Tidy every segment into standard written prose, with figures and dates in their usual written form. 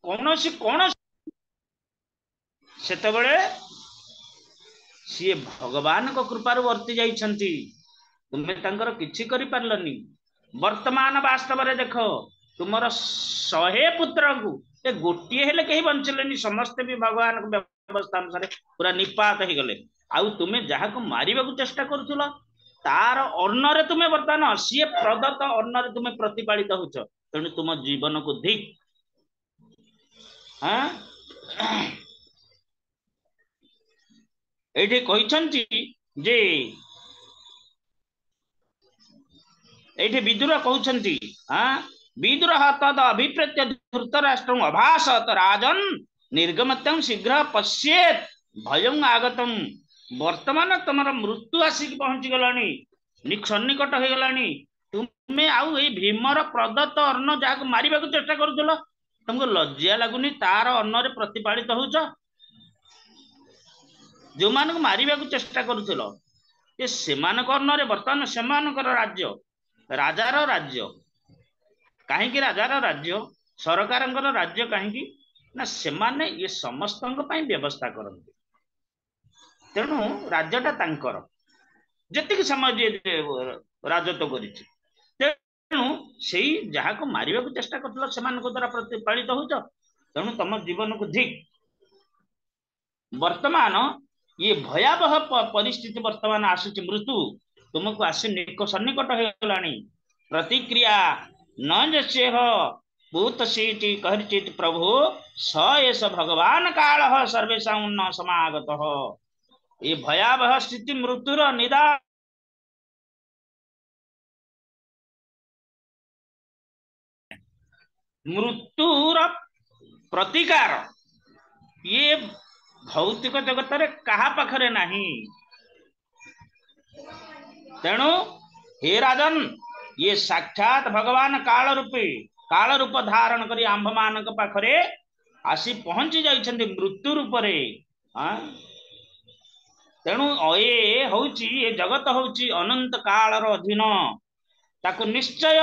कौनसी कौन सेतबेले सी भगवान को कृपार वर्ती जाइछंती तुम्हें तंकर किछि करि पारलनी वर्तमान वास्तव रे देखो तुमर 100 पुत्र को ए गोटिए हेले कहीं बंचलेनी समस्त भी भगवान को व्यवस्था अनुसार पूरा निपात हो गले आउ तुम्हें जहाँ को मारिबा को चेष्टा करूथुला तार अन्नरे तुम्हें वर्तमान सी प्रदत्त अन्नरे तुम्हें प्रतिपालित होछ तेणु तुम जीवन को धिक हाँ एठी कहिसंती जे एठी विदुर कहउछंती हाँ विदुरः तद अभिप्रेत्य धृतराष्ट्रं अभासत राजन निर्गमत्यं शीघ्र पश्येत भयं आगतम वर्तमान तुमर मृत्यु आसिक पहुंची गलानी सन्निकट हो गलानी तुमे आउ ए भीमर प्रदत्त अन्न जाक मारिबा को चेष्टा करूथलो तुमको लज्जा लागुनी तार अन्न रे प्रतिपालित होउछ जो मान को मारिबा को चेष्टा करूथलो ए सेमानक अन्न रे वर्तमान सेमानकर राज्य राजार राज्य कहीं राजार राज्य सरकारंकर राज्य कहीं ना सेमाने ये समस्त व्यवस्था करते तेणु राज्यटा तांकर जेतिक समय राजत्व करिछि तेणु सेई जहाँ को मारिबा को चेष्टा करथलो सेमानक द्वारा प्रतिपालित होउछ तेणु तुम जीवन को धिक वर्तमान ये भयावह परिस्थिति वर्तमान आसुची मृत्यु तुमको आसी सन्निकट हो गलानी प्रतिक्रिया न जस्यह भूत सीति कहचित प्रभु स एष भगवान काल सर्वेशा न समागत ये भयावह स्थिति मृत्युर निदान मृत्युर प्रतिकार ये भौतिक जगत रे कहा पाखरे नहीं तेणु हे राजन ये साक्षात भगवान काल रूप धारण करी आंभ मान पाखरे आसी पहुंची जाइछन्ति मृत्यु रूप रे तेणु ये होउची ये जगत होउची अनंत काल रो अधीन ताको निश्चय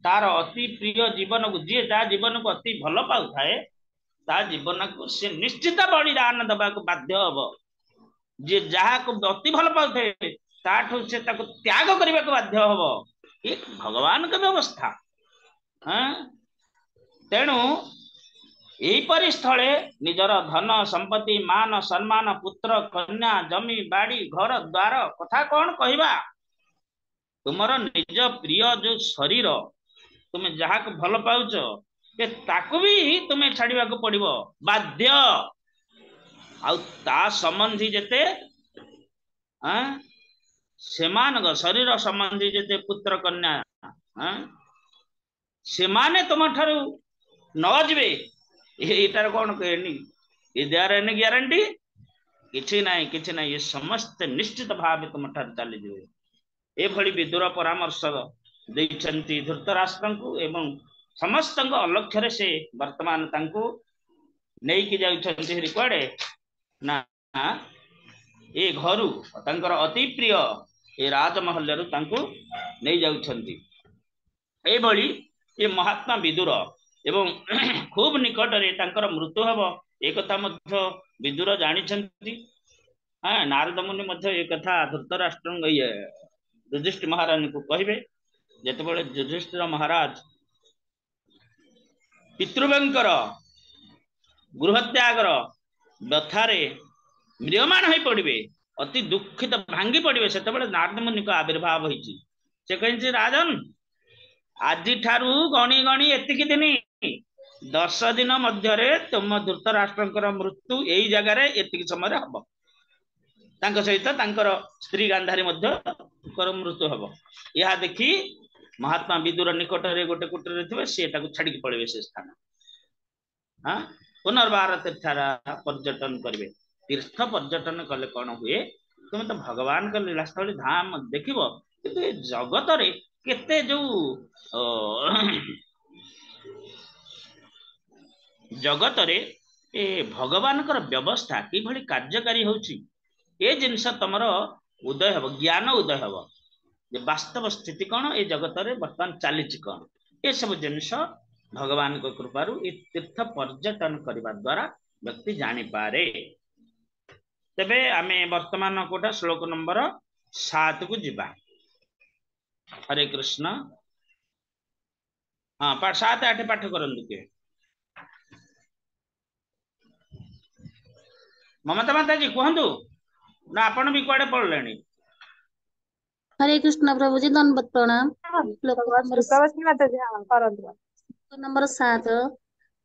तार अति प्रिय जीवन को जी ता जीवन को अति भल पाउ थाए ता जीवन को से निश्चित बलिदान दबा को बाध्य हबो जे जहा को अति भल पाउ थाए ताठू से ताको त्याग करबा को बाध्य हबो एक भगवान का व्यवस्था हाँ तेणु यहीपरि स्थले निजर धन संपत्ति मान सम्मान पुत्र कन्या जमी बाड़ी घर द्वार कथा कौन कहवा तुमर निज प्रिय जो शरीर तुम्हें जहाँ को भल पाउच ताकू भी तुम्हें छाड़वा को पड़ो बाध्य आ संबंधी जेते सेमान शरीर संबंधी जेते पुत्र कन्या सेमाने तुम ठारू न जीवे यार कौन कहनी ये देयर एनी ग्यारंटी किछि नाही ये समस्त निश्चित भाव तुम ठार चली जीवे एभली विदुर परामर्श देइछन्ति धृतराष्ट्रंकु एवं समस्त अलक्ष्य से वर्तमान तांकु नेकी जाउछन्ति हेरि कुआडे ना ए घरु तांकर अति प्रिय ए राजमहल रु तांकु नै जाउछन्ति एभली ये महात्मा विदुर एवं खूब निकट रे तांकर मृत्यु हबो एक कथा मध्य विदुर जानिछन्ति हां नारद मुनि मध्य एक कथा धृतराष्ट्र युधिष्ठिर महाराज को कहिबे जेतेबेले युधिष्ठिर महाराज पितृव्यंकर गृहत्यागर व्यथारे म्रियमाण होई पड़िबे अति दुखित भांगी पड़िबे सेतेबेले नारद मुनि को आविर्भाव होईची से कहिछि राजन आज ठारू गणी गणी एतिकी दिन 10 दिन मध्य तुम धृतराष्ट्र मृत्यु यही जगार एतिकी समय हम तांको सहित तांकर स्त्री गांधारी मृत्यु हम यह देखी महात्मा विदुर निकट रे गोटे कुटीर थे सी छाड़ी पड़े से स्थान हाँ पुनर्बार तीर्थारा पर्यटन करेंगे तीर्थ पर्यटन कले कौन हुए तुम तो भगवान का लीलास्थली धाम देख कि जगत रे केते जो जगत रे ए भगवान कर व्यवस्था कि भली कार्यकारी होची ए जिनस तमर उदय हब ज्ञान उदय हब जे वास्तव स्थिति कौन ए जगत रे वर्तमान चली कौन ये सब जिनस भगवान को कृपारु ए तीर्थ पर्यटन करबा द्वारा व्यक्ति जानी पारे। तेबे आमे वर्तमान कोटा श्लोक नंबर 7 को जिबा। हरे कृष्ण। हाँ 7 8 पाठ करंतु के ममता माता जी कहंतु ना आपण भी कुआडे पड़लेनी। हरे कृष्ण प्रभु जी दंडवत प्रणाम। श्लोक नंबर 7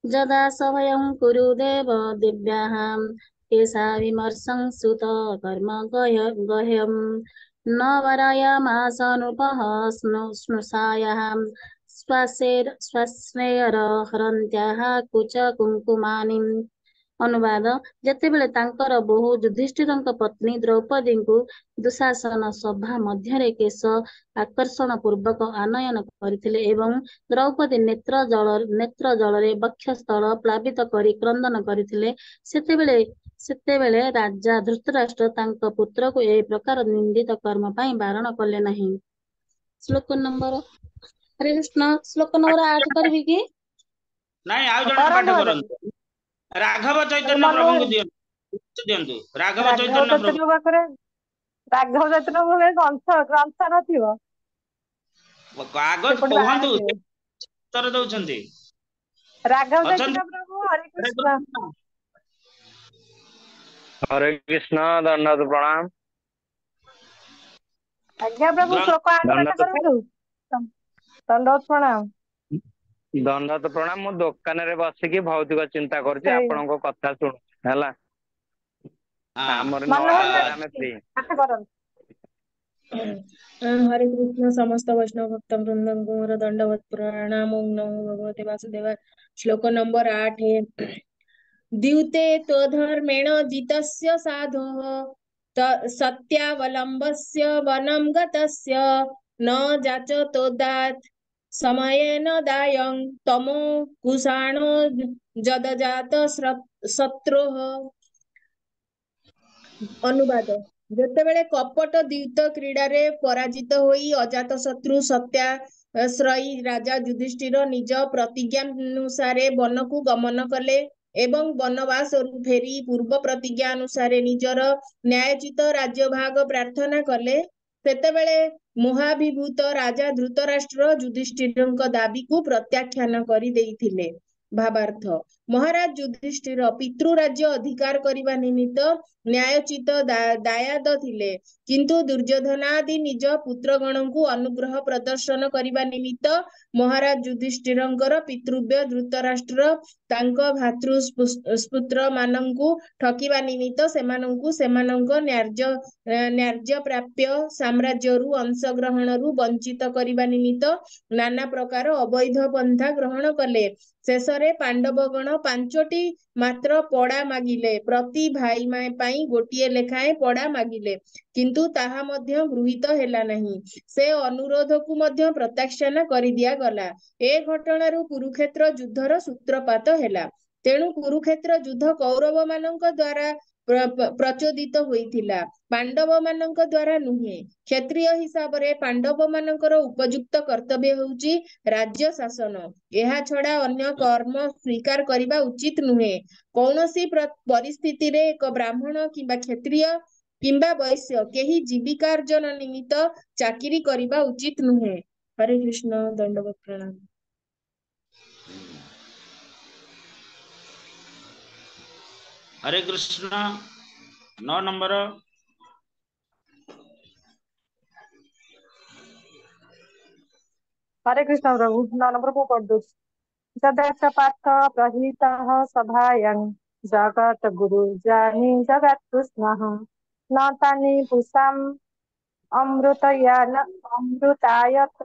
जदा सभयं कुरु देव दिव्याहां एषा विमर्शं सुत कर्म गह्यं न वरायमास नृपः स्नुषायां स्वश्रेयर हरन्त्याः कुच कुङ्कुमानिम्। ଅନୁବାଦ ଯେତେବେଳେ ତାଙ୍କର ବୋହୂ ଯୁଧିଷ୍ଠିରଙ୍କ ପତ୍ନୀ ଦ୍ରୌପଦୀଙ୍କୁ ଦୁଶାସନ ସଭା ମଧ୍ୟରେ କେଶ ଆକର୍ଷଣ ପୂର୍ବକ ଆନୟନ କରିଥିଲେ ଏବଂ ଦ୍ରୌପଦୀ ନେତ୍ର ଜଳରେ ବକ୍ଷସ୍ଥଳ ପ୍ଳାବିତ କରି କ୍ରନ୍ଦନ କରିଥିଲେ, ସେତେବେଳେ ରାଜା ଧୃତରାଷ୍ଟ୍ର ତାଙ୍କ ପୁତ୍ରକୁ ଏହି ପ୍ରକାର ନିନ୍ଦିତ କର୍ମ ପାଇଁ ବାରଣ କଲେ ନାହିଁ। ଶ୍ଲୋକ ନମ୍ବର ହରେ କୃଷ୍ଣ ଶ୍ଲୋକ ନମ୍ବର 8 କରିବି କି? ନାଇଁ ଆଉ ଜଣେ ପାଠ କରନ୍ତୁ। राघव चैतन्य प्रभु को दियंतु राघव चैतन्य प्रभु पाखरे राघव चैतन्य प्रभु ग्रंथ नथिबो कागज कहंतु उत्तर दउछंती राघव चैतन्य प्रभु। हरे कृष्ण दंडवत प्रणाम। आज्ञा प्रभु श्लोक 8 पाठ करंतु। दंडवत प्रणाम। दंडवत प्रणाम। मु दुकान रे बसिकी भौतिक चिंता करछि, आपनको कथा सुन हैला। हमर नमे फ्री पाठ करंतु। हरे कृष्ण समस्त वैष्णव भक्त वृंद को मोर दंडवत प्रणाम। ओम नमो भगवते वासुदेवाय। श्लोक नंबर 8 द्यूते त्वधर्मेण जितस्य साधोः सत्यावलम्बस्य वनं गतस्य न जाचतोदात् समयेन दायं तमो कुषाणो जदजात शत्रोः। अनुवाद ଯେତେବେଳେ କପଟ ଦ୍ୟୁତ କ୍ରୀଡ଼ାରେ ପରାଜିତ ହୋଇ ଅଜାତ ଶତ୍ରୁ ସତ୍ୟାଶ୍ରୟୀ ରାଜା ଯୁଧିଷ୍ଠିର ନିଜ ପ୍ରତିଜ୍ଞାନୁସାରେ ବନକୁ ଗମନ କଲେ ଏବଂ ବନବାସରୁ ଫେରି ପୂର୍ବ ପ୍ରତିଜ୍ଞା ଅନୁସାରେ ନିଜର ନ୍ୟାୟୋଚିତ ରାଜ୍ୟଭାଗ ପ୍ରାର୍ଥନା କଲେ, ସେତେବେଳେ ମୋହାଭିଭୂତ ରାଜା ଧୃତରାଷ୍ଟ୍ର ଯୁଧିଷ୍ଠିରଙ୍କ ଦାବିକୁ ପ୍ରତ୍ୟାଖ୍ୟାନ କରି ଦେଇଥିଲେ। ଭାବାର୍ଥ ମହାରାଜ ଯୁଧିଷ୍ଠିର ପିତୃ ରାଜ୍ୟ ଅଧିକାର କରିବା ନିମିତ୍ତ ନ୍ୟାୟୋଚିତ ଦାୟାଦ ଥିଲେ, କିନ୍ତୁ ଦୁର୍ଯ୍ୟୋଧନାଦି ନିଜ ପୁତ୍ରଗଣଙ୍କୁ ଅନୁଗ୍ରହ ପ୍ରଦର୍ଶନ କରିବା ନିମିତ୍ତ ମହାରାଜ ଯୁଧିଷ୍ଠିରଙ୍କର ପିତୃବ୍ୟ ଧୃତରାଷ୍ଟ୍ର ତାଙ୍କ ଭାତୃପୁତ୍ର ମାନଙ୍କୁ ଠକିବା ନିମିତ୍ତ ସେମାନଙ୍କୁ ସେମାନଙ୍କ ନ୍ୟାର୍ଯ୍ୟ ପ୍ରାପ୍ୟ ସାମ୍ରାଜ୍ୟରୁ ଅଂଶଗ୍ରହଣରୁ ବଞ୍ଚିତ କରିବା ନିମିତ୍ତ ନାନା ପ୍ରକାର ଅବୈଧ ପନ୍ଥା ଗ୍ରହଣ କଲେ। ଶେଷରେ ପାଣ୍ଡବଗଣ 5ଟି ମାତ୍ର ପଡା ମାଗିଲେ, ପ୍ରତି ଭାଇ ପାଇଁ ଗୋଟିଏ ଲେଖାଏଁ ପଡା ମାଗିଲେ, କିନ୍ତୁ ତାହା ମଧ୍ୟ ଗୃହୀତ ହେଲା ନାହିଁ। ସେ ଅନୁରୋଧକୁ ମଧ୍ୟ ପ୍ରତ୍ୟାଖ୍ୟାନ କରିଦିଆଗଲା। ଏ ଘଟଣାରୁ କୁରୁକ୍ଷେତ୍ର ଯୁଦ୍ଧର ସୂତ୍ରପାତ ହେଲା। ତେଣୁ କୁରୁକ୍ଷେତ୍ର ଯୁଦ୍ଧ କୌରବ ମାନଙ୍କ ଦ୍ୱାରା ପ୍ରଚୋଦିତ ହୋଇଥିଲା, ପାଣ୍ଡବ ମାନଙ୍କ ଦ୍ୱାରା ନୁହେଁ। କ୍ଷତ୍ରିୟ ହିସାବରେ ପାଣ୍ଡବ ମାନଙ୍କର ଉପଯୁକ୍ତ କର୍ତ୍ତବ୍ୟ ହେଉଛି ରାଜ୍ୟ ଶାସନ। ଏହା ଛଡା ଅନ୍ୟ କର୍ମ ସ୍ୱୀକାର କରିବା ଉଚିତ ନୁହେଁ। କୌଣସି ପରିସ୍ଥିତିରେ ଏକ ବ୍ରାହ୍ମଣ କିମ୍ବା କ୍ଷତ୍ରିୟ କିମ୍ବା ବୈଶ୍ୟ କେହି ଜୀବିକାର୍ଜନ ନିମିତ୍ତ ଚାକିରି କରିବା ଉଚିତ ନୁହେଁ। ହରେ କୃଷ୍ଣ ଦଣ୍ଡବତ ପ୍ରଣାମ। हरे कृष्ण 9 नंबर हरे कृष्ण प्रभु 9 नंबर को पढ़ दो। जदच पार्थ प्रहितः सभायं जगत गुरु जानी जगत कृष्णः न तानि पुषाम अमृतायत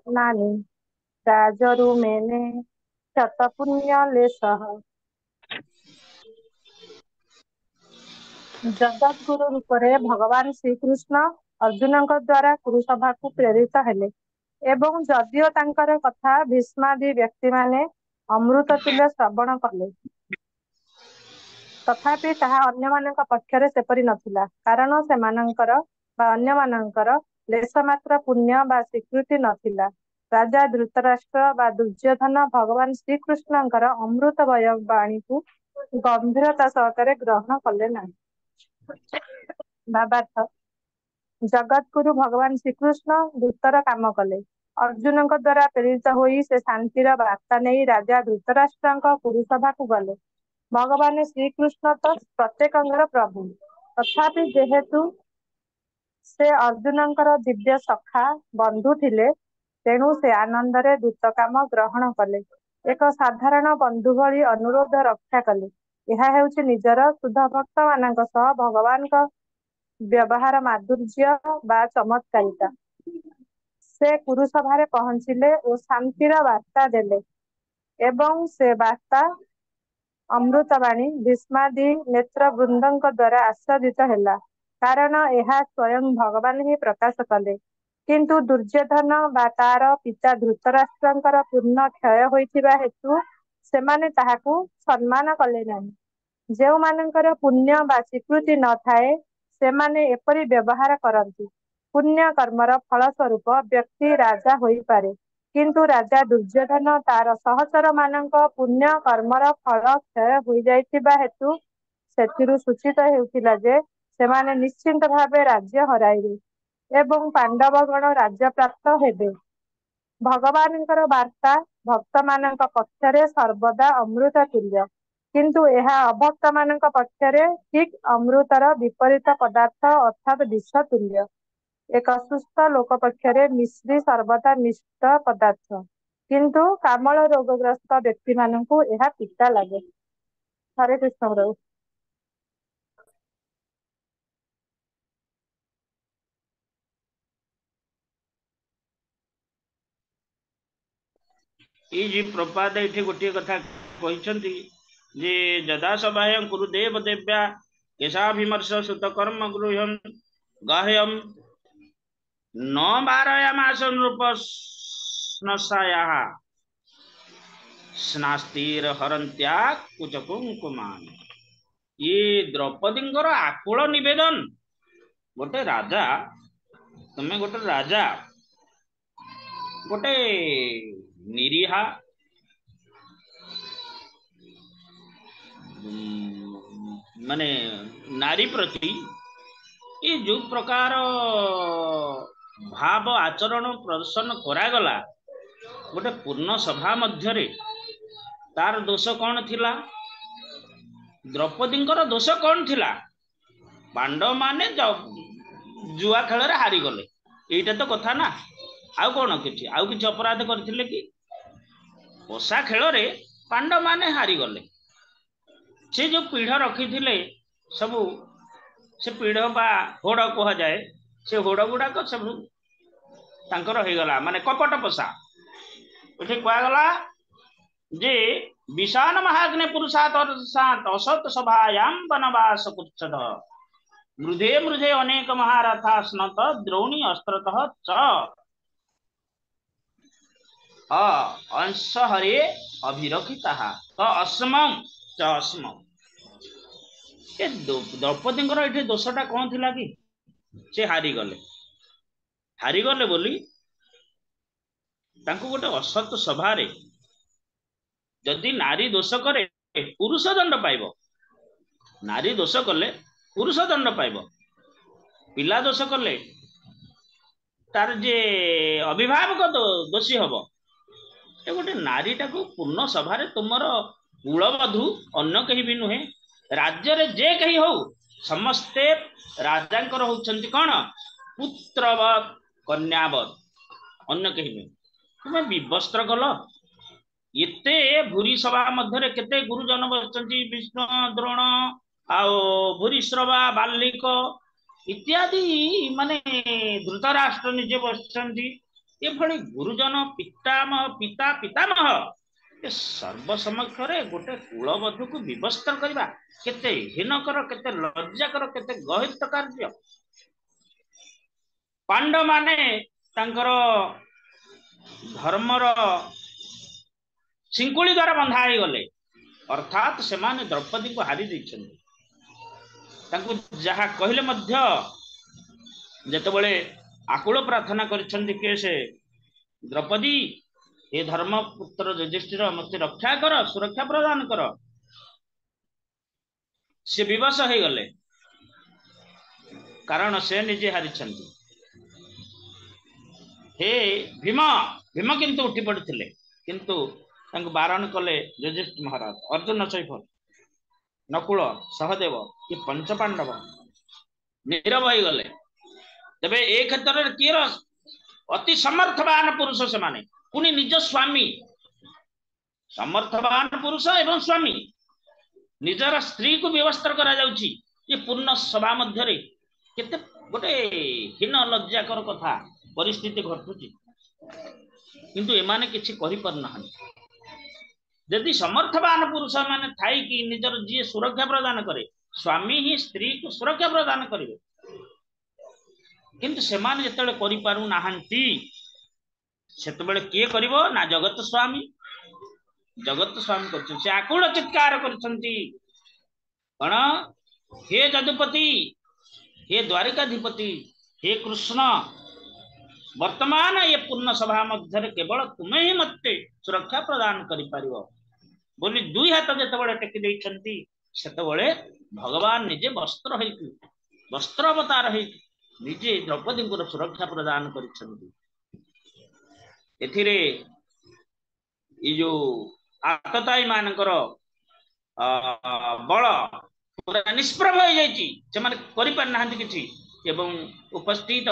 नानी राजरु मेने शत पुण्य लेशः। जगत गुरु रूपरे भगवान श्रीकृष्ण अर्जुनଙ୍କ द्वारा कुरुसभा को प्रेरित हेले एवं जदियो तांकर कथा भीष्मादि व्यक्ति माने अमृत तुल्य श्रवण कले, तथापि ताहा अन्यମାନଙ୍କ पक्षरे सेपरि नथिला, कारण सेमानंकर बा अन्यମାନଙ୍କର लेश मात्र पुण्य बा स्वीकृति नथिला। राजा धृतराष्ट्र ବା दुर्योधन भगवान श्रीकृष्णଙ୍କର ଅମୃତମୟ ବାଣୀକୁ ଗମ୍ଭୀରତା ସହକାରେ ଗ୍ରହଣ କଲେ ନାହିଁ। ଭାବାର୍ଥ ଜଗତଗୁରୁ ଭଗବାନ ଶ୍ରୀକୃଷ୍ଣ ଦୂତର କାମ କଲେ। ଅର୍ଜୁନଙ୍କ ଦ୍ୱାରା ପ୍ରେରିତ ହୋଇ ସେ ଶାନ୍ତିର ବାର୍ତ୍ତା ନେଇ ରାଜା ଧୃତରାଷ୍ଟ୍ରଙ୍କ କୁରୁସଭାକୁ ଗଲେ। ଭଗବାନ ଶ୍ରୀକୃଷ୍ଣ ତ ପ୍ରତ୍ୟେକଙ୍କର ପ୍ରଭୁ, ତଥାପି ଯେହେତୁ ସେ ଅର୍ଜୁନଙ୍କର ଦିବ୍ୟ ସଖା ବନ୍ଧୁ ଥିଲେ, ତେଣୁ ସେ ଆନନ୍ଦରେ ଦୂତ କାମ ଗ୍ରହଣ କଲେ। ଏକ ସାଧାରଣ ବନ୍ଧୁ ଭଳି ଅନୁରୋଧ ରକ୍ଷା କଲେ। ଏହା ହେଉଛି ନିଜର ଶୁଦ୍ଧ ଭକ୍ତ ମାନଙ୍କ ସହ ଭଗବାନଙ୍କ ବ୍ୟବହାର ମାଧୁର୍ଯ୍ୟ ବା ଚମତ୍କାରିତା। ସେ କୁରୁସଭାରେ ପହଞ୍ଚିଲେ ଓ ଶାନ୍ତିର ବାର୍ତ୍ତା ଦେଲେ ଏବଂ ସେ ବାର୍ତ୍ତା ଅମୃତବାଣୀ ଭୀଷ୍ମାଦି ନେତ୍ରବୃନ୍ଦଙ୍କ ଦ୍ୱାରା ଆସ୍ୱାଦିତ ହେଲା, କାରଣ ଏହା ସ୍ୱୟଂ ଭଗବାନ ହିଁ ପ୍ରକାଶ କଲେ। କିନ୍ତୁ ଦୁର୍ଯ୍ୟୋଧନ ବା ତାର ପିତା ଧୃତରାଷ୍ଟ୍ରଙ୍କର ପୂର୍ଣ୍ଣ କ୍ଷୟ ହୋଇଥିବା ହେତୁ ସେମାନେ ତାହାକୁ ସମ୍ମାନ କଲେ ନାହିଁ। ଯେଉଁମାନଙ୍କର ପୁଣ୍ୟ ବା ସ୍ୱୀକୃତି ନଥାଏ, ସେମାନେ ଏପରି ବ୍ୟବହାର କରନ୍ତି। ପୁଣ୍ୟ କର୍ମର ଫଳ ସ୍ୱରୂପ ବ୍ୟକ୍ତି ରାଜା ହୋଇପାରେ, କିନ୍ତୁ ରାଜା ଦୁର୍ଯ୍ୟୋଧନ ତାର ସହଚର ମାନଙ୍କ ପୁଣ୍ୟ କର୍ମର ଫଳ କ୍ଷୟ ହୋଇଯାଇଥିବା ହେତୁ ସେଥିରୁ ସୂଚିତ ହେଉଥିଲା ଯେ ସେମାନେ ନିଶ୍ଚିନ୍ତ ଭାବେ ରାଜ୍ୟ ହରାଇବେ ଏବଂ ପାଣ୍ଡବଗଣ ରାଜ୍ୟ ପ୍ରାପ୍ତ ହେବେ। ଭଗବାନଙ୍କର ବାର୍ତ୍ତା ଭକ୍ତମାନଙ୍କ ପକ୍ଷରେ ସର୍ବଦା ଅମୃତ ତୁଲ୍ୟ, କିନ୍ତୁ ଏହା ଅଭକ୍ତ ମାନଙ୍କ ପକ୍ଷରେ ଠିକ୍ ଅମୃତର ବିପରୀତ ପଦାର୍ଥ ଅର୍ଥାତ୍ ବିଷ ତୁଲ୍ୟ। ଏକ ସୁସ୍ଥ ଲୋକ ପକ୍ଷରେ ମିଶ୍ରି ସର୍ବଦା ମିଷ୍ଟ ପଦାର୍ଥ, କିନ୍ତୁ କାମଳ ରୋଗଗ୍ରସ୍ତ ବ୍ୟକ୍ତି ମାନଙ୍କୁ ଏହା ପିତା ଲାଗେ। ହରେ କୃଷ୍ଣ ପ୍ରଭୁ। ये प्रपाद ये गोटे कथा कहते जे जदा सभायां कुरुदेव देव्या केशाभिमर्श सुत कर्म गृहं गाह्यम न वारयामास नृप स्नसायाः स्नास्तिर हरन्त्या कुचकुंकुमान। ये द्रौपदींकर आकुल निवेदन। गोटे राजा, तुम्हें गोटे राजा गोटे निरीहा माने नारी प्रति ये जो प्रकार भाव आचरण प्रदर्शन करागला गोटे पूर्ण सभा मध्यरे, तार दोष कौन थिला? द्रौपदींकर दोष कौन थिला? पांडव माने जुआ खेल रे हारी गले, एटा तो कथा ना। आउ कौन किछि आउ किछि अपराध करथिले कि? पशा खेल रे पांडव माने हारी गले। से जो पीढ़ रखी थिले सबू, से पीढ़ बा होड़ कह जाए, से होड़ गुड़ाक सब तांकर हो गला माने कपट पशा। उठे कहगला जे विषान महाग्ने पुरुषात असत सभायाम वनवास कुच्छद मृधे मृधे अनेक महारथा स्नत द्रोणी अस्त्रतः च अंश हरे अभिरक्षिता त अस्मम च अस्मम। ए द्रौपदींकर एठी दोषटा कौन थिला कि? से हारी गले बोली तांको गोटे असत सभारे जदि नारी दोष करे पुरुष दंड पाइब, नारी दोष कले पुरुष दंड पाइब, पिला दोष कले तार जे अभिभावक दोषी हब। ए गोटे नारीटा को पूर्ण सभारे तुमर कुलबधू अन्य कहीं भी नुहे, राज्य रे जे कहीं हो समस्ते राजांकर होउछंती कौन? पुत्रवत कन्यावत, अन्य कहीं भी। तुम्हें विवस्त्र कल एते भूरी सभा मध्य केते गुरुजन बसचंती, विष्णु द्रोण आओ भूरिश्रवा बाल्लिक इत्यादि माने धृतराष्ट्र निजे बसचंती। ये भली गुरुजन पितामह पिता पितामह ये सर्व समक्ष गोटे कुलबधू को विवस्त्र करवा केते हीनकर, केते लज्जाकर, केते गहित कार्य। पांडव माने तांकर धर्मर शिंकुली द्वारा बंधा हो गले, अर्थात से माने द्रौपदी को हारी देछन्ति। तांको जहा कहले मध्य जेतेबेले आकुल प्रार्थना करछन्ति के से द्रौपदी हे धर्मपुत्र युधिष्ठिर मते रक्षा कर सुरक्षा प्रदान कर से विवश हो गले कारण से निजे हारी हे भीम भीम किंतु उठी पड़ते किंतु बारण कले युधिष्ठिर महाराज अर्जुन सहित नकुल सहदेव ये पंचपांडव नीरव हो गले तेबे ए क्षेत्र में किए अति समर्थवान पुरुष से माने पुनि निज स्वामी समर्थवान पुरुष एवं स्वामी निजर स्त्री को व्यवस्था करा जाउची ये पूर्ण सभा मध्य केते गोटे हीन लज्जाकर कथा परिस्थिति घटुची किंतु एमाने किछि करि परना यदि समर्थवान पुरुष माने थाई कि निजर जी सुरक्षा प्रदान करे स्वामी ही स्त्री को सुरक्षा प्रदान करिवे किंतु सेमाने जेतेबेले करि पारु नाहंती सेतेबेले किए करिवो ना जगत स्वामी करछन से आकुल चित्कार करछंती कण हे जदुपति हे द्वारिकाधिपति हे कृष्ण वर्तमान ये पूर्ण सभा मध्य केवल तुम्हें ही मते सुरक्षा प्रदान करि पारिवो बोली दुई हाथ जेतेबेले टेकी दैछंती सेतेबेले भगवान निजे वस्त्र अवतार है निजे द्रौपदी को सुरक्षा प्रदान करिछंती एथिरे ये जो आतताई मानकर बल पूरा निष्प्रभ हो जाइछि से माने करि पार नाहंती किछि एवं उपस्थित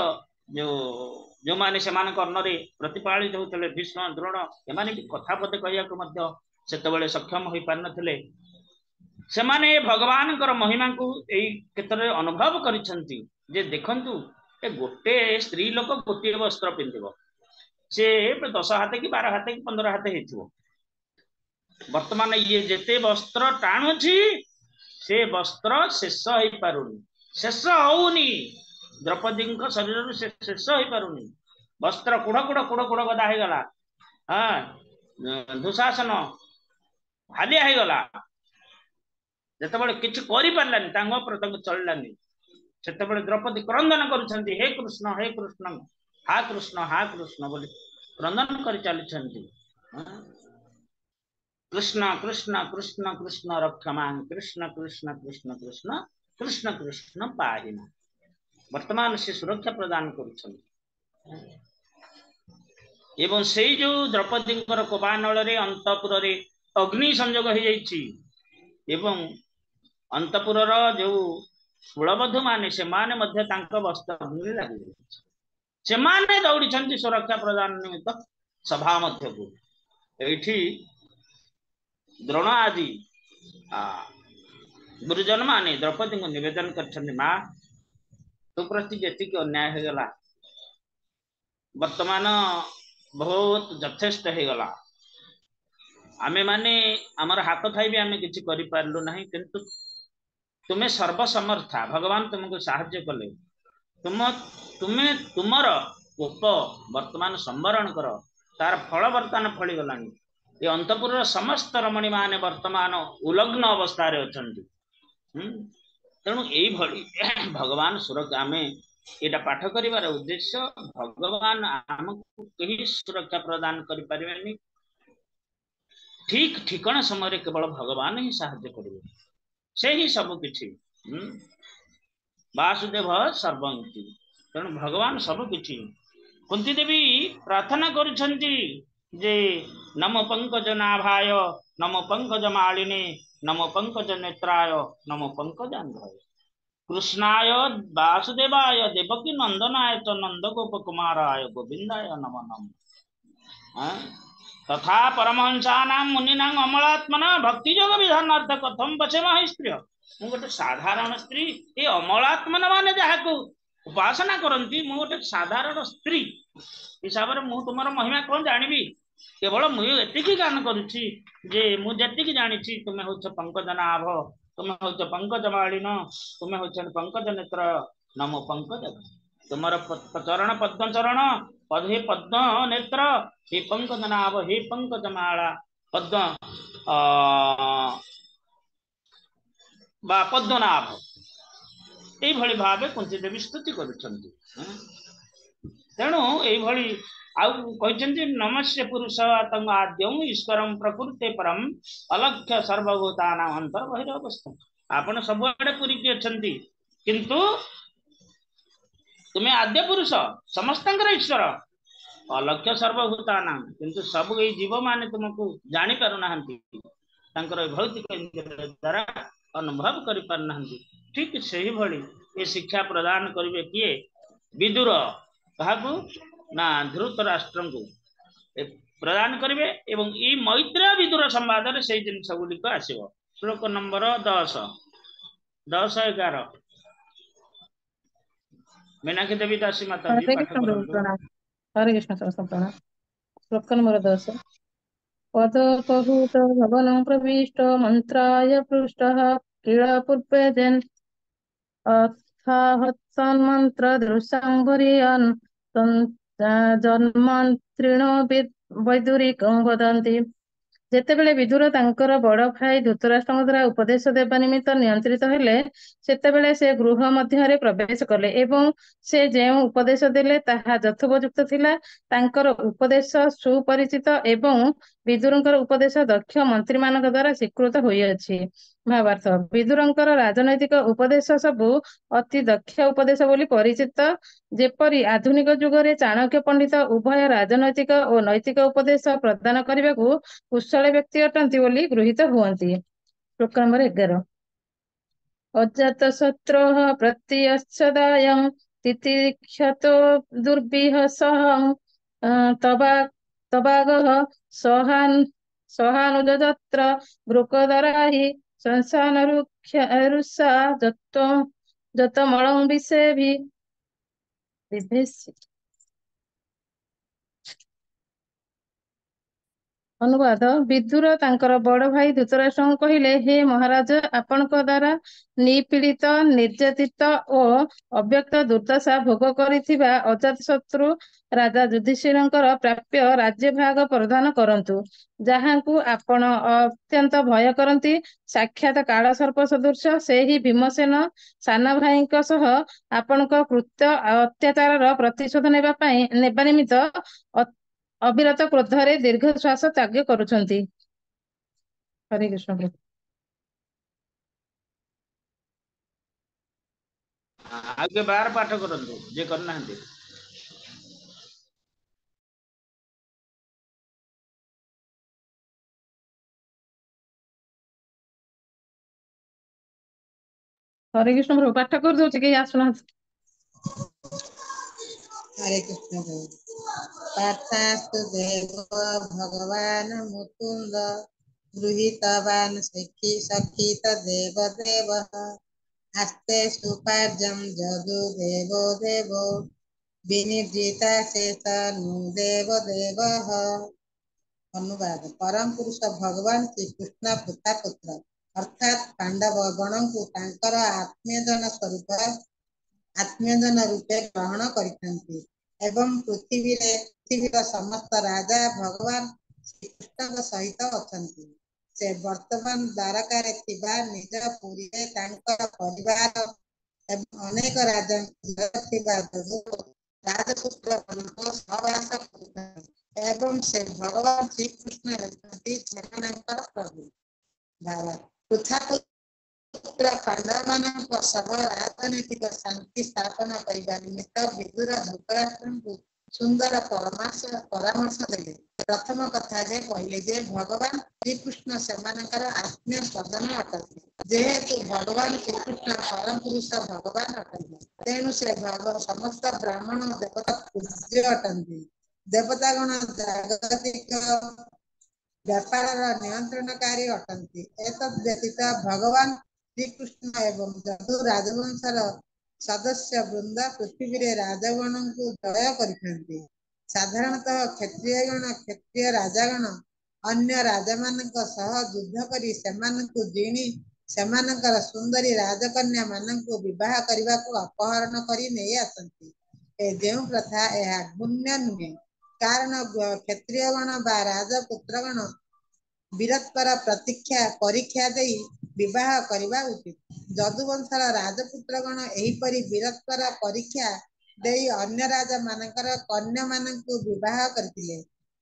जो माने सेमान कर्णरे प्रतिपालित होतले भीष्म द्रोण एमाने भी कथा पदे कहिया को मध्य सेतेबेले सक्षम होई पार नथिले सेमाने भगवान महिमा को एई क्षेत्र अनुभव करिछंती जे देखंतु ए गोटे स्त्री लोक गोटे वस्त्र पिंधिबो से 10 हाथ कि 12 हाथ कि 15 हाथ हेथिबो वर्तमान ये जेते वस्त्र टाणुछि से वस्त्र शेष हो पारुनी शेष होउनी द्रौपदी शरीर से शेष हो पारुनी वस्त्र कुड़ कुड़ कुड़ कुड़ गदा हो गला हाँ दुशासन हालिया हो गला जेतेबेले किछ करि पारलानी तांग पर चललानी सेतेबेले द्रौपदी क्रंदन करुछंती हे कृष्ण हा कृष्ण बोली क्रंदन कर चली कृष्ण कृष्ण कृष्ण कृष्ण रक्षमान कृष्ण कृष्ण कृष्ण कृष्ण कृष्ण कृष्ण पाहिना वर्तमान से सुरक्षा प्रदान करुछंती एवं से जो द्रौपदी कोबानल रे अंतपुर रे अग्नि संयोग हो जाइछि एवं अंतपुर जो कुलबधु माने से माने मध्य तांका वस्त्र अग्नि लागि से माने दौड़ी छंती सुरक्षा प्रदान निमित्त सभा मध्य को एठी द्रोण आदि गुरुजन माने द्रौपदी को निवेदन करछन्ती मां तो प्रति जेति के अन्याय हो गला वर्तमान बहुत यथेष्ट हो गला आमे माने हमर हाथ थाई भी आमे किछि करि पारलु नाही किंतु तुम्हें सर्वसमर्था भगवान तुमको साहाय्य कले तुमर कोप वर्तमान संवरण कर तार फल वर्तमान फली गलानी ये अंतपुर समस्त रमणी माने वर्तमान उलग्न अवस्था रे अछंती तेणु एई भली भगवान सुरक्षा आमे एटा पाठ करिवार उद्देश्य भगवान हमको केही सुरक्षा प्रदान करि परिबेनी ठीक ठिकाना समय केवल भगवान ही साहाय्य करिवे से ही सब किछि वासुदेव सर्वंति तेणु भगवान सब किछि कुंती देवी प्रार्थना करुछंती जे नमो पंकज नाभाय नमो पंकज मालिने नमो पंकज नेत्राय नमो पंकजांधाय कृष्णाय वासुदेवाय देवकी नंदनाय च नंद गोप कुमाराय गोविंदाय नमो नमः तथा परमहंसानां मुनीनां अमलात्मना भक्ति योग विधानार्थ कथम बचेमा स्त्री मु गोटे साधारण स्त्री ये अमलात्मना माने जहाको उपासना करंती मु गोटे साधारण स्त्री हिसाब रे मु तुमर महिमा कोन जानिबी केवल मु एतिकी गान करूची जे मु जेतिकी जानिछी तुमे होछ पंकजनाभ तुमे होछ पंकजमालिन तुमे होछ पंकज नेत्र नमो पंकज तुमर चरण पद्म चरण पदे पद्म नेत्र हे पंकजनाभ हे पंकजमाला पद्म बा पद्मनाभ यही भावे कुंती देवी स्तुति करुछंती तेणु यही नमस्य पुरुषोत्तम आद्यम ईश्वरम प्रकृते परम अलक्ष्य सर्वभूतानां अंतर्बहिरवस्थितम्। आपण सबुआडे पुरीकी अछंती किंतु तुम्हें आद्य पुरुष समस्तंकर ईश्वर अलक्ष्य सर्वभूतानां किंतु सब ये जीव माने तुमको जानी पारु नाहंती तांकर भौतिक इंद्रिय द्वारा अनुभव करि पार नाहंती। ठीक सही भली ये शिक्षा प्रदान करिवे किए विदुर काहाकू ना धृतराष्ट्र को प्रदान करिवे एवं ई मैत्रेय विदुर संवाद रे सेही जिनिस गुलिक आसीबो। श्लोक नंबर 10 10 11 मीनाक्षी देवी दासी माता जी हरे पाठ कृष्ण प्रभु करंतु। प्रणाम। हरे कृष्ण समस्त प्रणाम। श्लोक नंबर 10 पद कहूत भवन प्रविष्ट मंत्राय पृष्ठः क्रीड़ा पूर्वे जन अर्थाहत्सन्मन्त्र दृशांबरियन् जन्मन्त्रिणो वैदुरिकं वदन्ति। ଯେତେବେଳେ ବିଦୁର ତାଙ୍କର ବଡ ଭାଇ ଧୃତରାଷ୍ଟ୍ରଙ୍କ ଦ୍ୱାରା ଉପଦେଶ ଦେବା ନିମିତ୍ତ ନିୟନ୍ତ୍ରିତ ହେଲେ ସେତେବେଳେ ସେ ଗୃହ ମଧ୍ୟରେ ପ୍ରବେଶ କଲେ ଏବଂ ସେ ଯେଉଁ ଉପଦେଶ ଦେଲେ ତାହା ଯଥୋପଯୁକ୍ତ ଥିଲା। ତାଙ୍କର ଉପଦେଶ ସୁପରିଚିତ ଏବଂ ବିଦୁରଙ୍କର ଉପଦେଶ ଦକ୍ଷ ମନ୍ତ୍ରୀମାନଙ୍କ ଦ୍ୱାରା ସ୍ୱୀକୃତ ହୋଇଅଛି। ଭାବାର୍ଥ ବିଦୁରଙ୍କର ରାଜନୈତିକ ଉପଦେଶ ସବୁ ଅତି ଦକ୍ଷ ଉପଦେଶ ବୋଲି ପରିଚିତ। ଯେପରି ଆଧୁନିକ ଯୁଗରେ ଚାଣକ୍ୟ ପଣ୍ଡିତ ଉଭୟ ରାଜନୈତିକ ଓ ନୈତିକ ଉପଦେଶ ପ୍ରଦାନ କରିବାକୁ କୁଶଳ ବ୍ୟକ୍ତି ଅଟନ୍ତି ବୋଲି ଗୃହୀତ ହୁଅନ୍ତି। ଶ୍ଲୋକ ନମ୍ବର 11 ଅଜାତ ଶତ୍ରୋଃ ପ୍ରତ୍ୟଚ୍ଛଦାୟଂ ତିତିକ୍ଷତୋ ଦୁର୍ବିହସଃ ତବାଗଃ ସହାନୁଯତ୍ର ବୃକଦରାହି ସଂସାନରୁଷା ଯତମଳଂ ବିଭେସି। ଅନୁବାଦ ବିଦୁର ତାଙ୍କର ବଡ ଭାଇ ଧୃତରାଷ୍ଟ୍ରଙ୍କୁ କହିଲେ, ହେ ମହାରାଜ, ଆପଣଙ୍କ ଦ୍ୱାରା ନିପୀଡ଼ିତ ନିର୍ଯାତିତ ଓ ଅବ୍ୟକ୍ତ ଦୁର୍ଦ୍ଦଶା ଭୋଗ କରିଥିବା ଅଜାତଶତ୍ରୁ ରାଜା ଯୁଧିଷ୍ଠିରଙ୍କର ପ୍ରାପ୍ୟ ରାଜ୍ୟଭାଗ ପ୍ରଦାନ କରନ୍ତୁ, ଯାହାଙ୍କୁ ଆପଣ ଅତ୍ୟନ୍ତ ଭୟ କରନ୍ତି। ସାକ୍ଷାତ କାଳସର୍ପ ସଦୃଶ ସେହି ଭୀମସେନ ସାନ ଭାଇଙ୍କ ସହ ଆପଣଙ୍କ କୃତ୍ୟ ଅତ୍ୟାଚାରର ପ୍ରତିଶୋଧ ନେବା ନିମିତ୍ତ ଅବିରତ କ୍ରୋଧରେ ଦୀର୍ଘ ଶ୍ୱାସ ତ୍ୟାଗ କରୁଛନ୍ତି। ହରେ କୃଷ୍ଣ। आगे 12 पाठ करंतु जे करना हंती। हरे कृष्ण प्रभु पाठ कर दो के आसुना। हरे कृष्ण प्रभु पार्थास्तु देव भगवान मुकुंद गृहीतवान् सखी तदेव देवः आस्ते सुपार्जं जदु देवो देवो विनिर्जिता शेषनु देव देवः। अनुवाद परम पुरुष भगवान श्री कृष्ण पिता पुत्र अर्थात पांडव गण को तांकर आत्मीयजन रूपे ग्रहण करते एवं पृथ्वीर समस्त राजा भगवान श्रीकृष्ण सहित अच्छा। से वर्तमान द्वारका निज पुरी परिवार एवं अनेक राजा राजपुत्र सहवास एवं से भगवान श्रीकृष्ण प्रभु पृथा पांडव मान सब राजनैतिक शांति स्थापना करने निमित्त विदुर धृतराष्ट्र को सुंदर परामर्श देले। प्रथम कथा जे कहले जे भगवान श्रीकृष्ण सेमानकर आत्मीय स्वजन अटନ୍ତି। जेहेतु भगवान श्रीकृष्ण परम पुरुष भगवान अटନ୍ତି तेणु से समस्त ब्राह्मण देवता पूज्य अटନ୍ତି। देवतागण जागतिक व्यापार नियंत्रणकारी अटନ୍ତି। एतद् व्यतीत भगवान श्रीकृष्ण एवं जदु राजवंशर सदस्य वृंद पृथ्वी राजगण को जय करते। साधारणतः क्षत्रियगण क्षत्रिय राजागण अन्य राजा मानक सह युद्ध करी सेमानकु जिणी सेमानकर सुंदरी राजकन्या मानकु विवाह करने को अपहरण करी नहीं आसंती। जो प्रथा यह पुण्य नुहे कारण क्षत्रियगण बा राजपुत्रगण वीरत्वर परीक्षा दे विवाह करने उचित। जदुवंशर राजपुत्रगण एहिपरि वीरत्वर परीक्षा देई अन्य राजा मानकर कन्या मानकु विवाह करथिले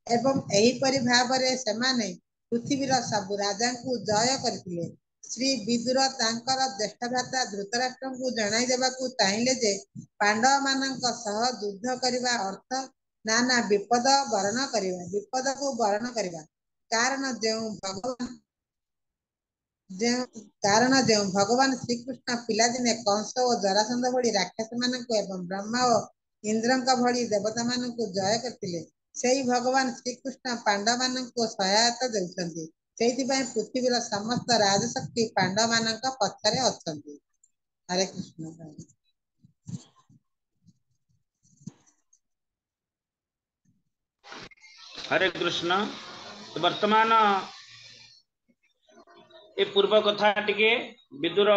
एवं एहिपरि भावरे सेमाने पृथ्वीर सब राजांकु जय करथिले। श्री विदुर तांकर ज्येष्ठ भ्राता धृतराष्ट्रंकु जणाई देबाकु चाहिले जे पांडव मानक सह युद्ध करबा अर्थ नाना विपद वरण करबा कारण जो भगवान श्रीकृष्ण पिलादिने कंस और जरासंध भली राक्षस मानक एवं ब्रह्मा और इंद्रंक भली देवता मानक जय करथिले सेही भगवान श्रीकृष्ण पांडव मानक सहायता देउछन्ति। सेहिथिपाई पृथ्वीर समस्त राजशक्ति पांडव मानक पछरे अछन्ति। हरे कृष्ण। हरे कृष्ण। तो वर्तमान ए पूर्व कथा टिके विदुर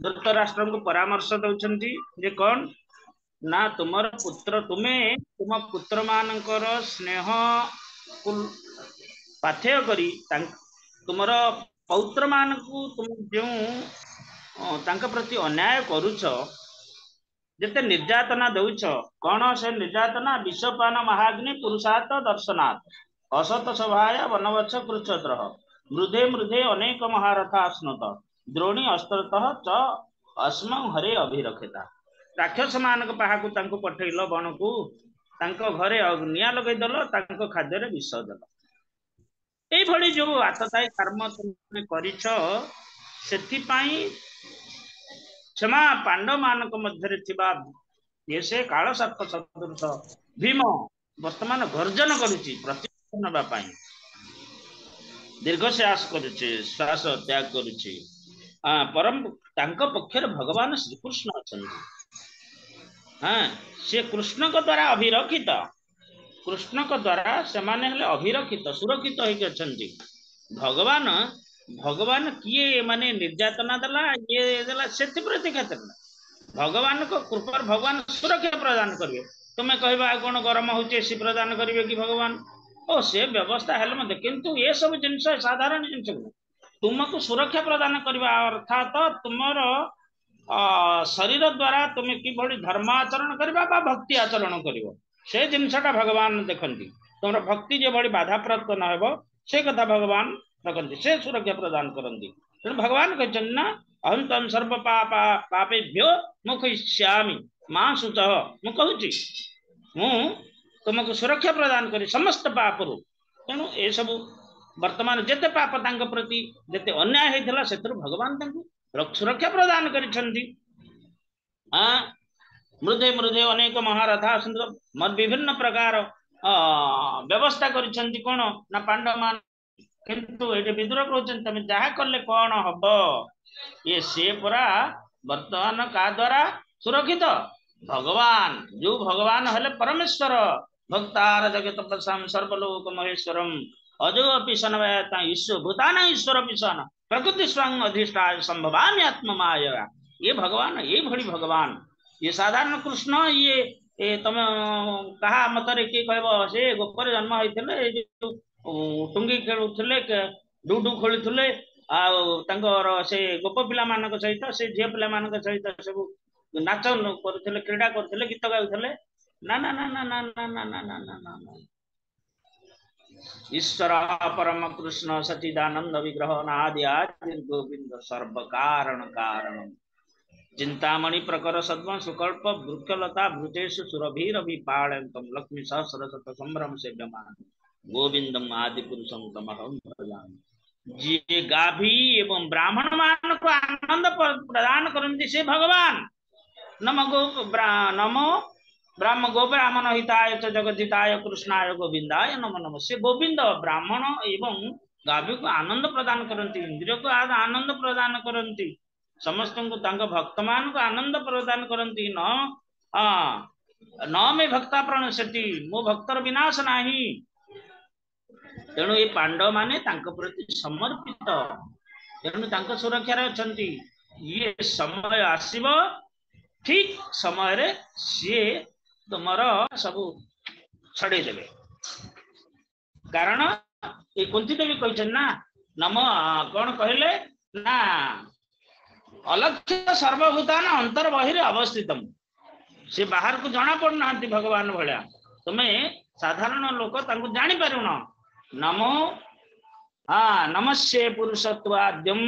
धृतराष्ट्र को परामर्श दउछन्ति जे कौन ना तुमर पुत्र तुम पुत्र मानकर स्नेह पाथेय करी तुमर पौत्र मान को तुम जो तांका प्रति अन्याय करूछ जते निर्यातना दउछ कौन से निर्यातना विषपान महाग्नि पुरुषार्थ दर्शनात् असत सभाया वनवत्स कृच्छत्र मृधे मृधे अनेक महारथा स्नुत द्रोणी अस्त्रतः च अस्म हरे अभिरक्षिता। राक्षस मानक पाहाकु तांको पठेइल बन को तांको घरे निया लगै दल तांको खाद्य रे विष दल एई भली जो आतताई कर्म तुमे करिछ सेति पई क्षमा पांडव मानक मध्यरे थिबा ये से काल सर्प सदृश भीम वर्तमान गर्जन करुछि प्रतिशोध नबा पई दीर्घ श्वास करुछि श्वास त्याग करुछि परम तांको पक्षर भगवान श्री कृष्ण अछन्ति। हाँ से कृष्ण को द्वारा अभिरक्षित कृष्ण को द्वारा से माने हले अभिरक्षित सुरक्षित होइके अछन्ति। भगवान भगवान किए माने निर्यातना दला ये दला सेति प्रति खातिर भगवान को कृपा भगवान सुरक्षा प्रदान करिवे तुमे कहबा कोन गरम होचे सी प्रदान करिवे कि भगवान ओ से व्यवस्था हेले मते किंतु ये सब जिंस साधारण जिंस तुमको सुरक्षा प्रदान करबा अर्थात तुमर शरीर द्वारा तुम किभली धर्माचरण करबा बा भक्ति आचरण करिवो से जिनसटा भगवान देखंती तुमर भक्ति जे भली बाधा प्राप्त न हेबो से कथा भगवान रखंती से सुरक्षा प्रदान करंती। तेणु भगवान कहछन ना अहं तम सर्व पापेभ्यो मुखयिष्यामि मां शुचः मु कहूची मु तुमको सुरक्षा प्रदान करी समस्त पापरु। तेणु ए सब वर्तमान जेते पाप तांग प्रति जेते अन्याय हेतला सेतरु भगवान तांको सुरक्षा प्रदान करिसंती। मृदे मृदे अनेक महारथा मत विभिन्न प्रकार व्यवस्था करिसंती कोन ना पांडव मान किंतु एटे विदुर कहउछन तमे जहा करले कोन हबो ये से परा वर्तमान का द्वारा सुरक्षित भगवान जो भगवान हले परमेश्वर भक्तार जगत पसाम सर्वलोक महेश्वरम अजो अपि सनवयता ईश्वर भूतान ईश्वर पिसन प्रकृति स्वयं अधिष्ठाय संभवामि आत्म माया। ये भगवान ये भली भगवान ये साधारण कृष्ण ये तुम कहा मतरे के कहबो से गोपर जन्म होइथिले जो टुंगी खेलुथिले डुडु खोलुथिले आ तांकर से गोप पिला मानक सहित से झिया पिला मानक सहित सब नाच करुथिले क्रीड़ा करुथिले गीत गाउथिले ना ना ना ना ना ना ना ना ना ना ना ईश्वर परम कृष्ण सच्चिदानंद विग्रह नादि आदि गोविंद सर्व कारण कारण चिंतामणि प्रकर सद्म सुकल्प वृक्षलता भृतेषु सुरभीर विपालयन्तम लक्ष्मी सहस्र शत संभ्रम से विमान गोविंदम आदि पुरुषम तमहं भजामि। जे गाभी एवं ब्राह्मण मान को आनंद प्रदान करन्ति से भगवान नमो ब्राह्म गो ब्राह्मण हिताय च जगदिताय कृष्णाय गोविंदाय नमो नमः। से गोविंद ब्राह्मण एवं गाभी को आनंद प्रदान करन्ति इंद्रिय को आनंद प्रदान करन्ति समस्त को तांग भक्त मान को आनंद प्रदान करन्ति न मे भक्ता प्रणश्यति मो भक्तर विनाश नाही। तेणु ये पांडव माने तांक प्रति समर्पित तेणु तांक सुरक्षा रे अछंती। ये समय आसीबो ठीक समय रे से तुमर सब छड़े देबे कारण ये कुंती देवी कहछन ना नम कौन कहले ना अलक्ष्य सर्वभूतान अंतर बहिरे अवस्थितम से बाहर को जना पड़ना भगवान भाया तुम्हें साधारण लोक जानी पारुन नमो हाँ नमस्ये पुरुषत्वाद्यम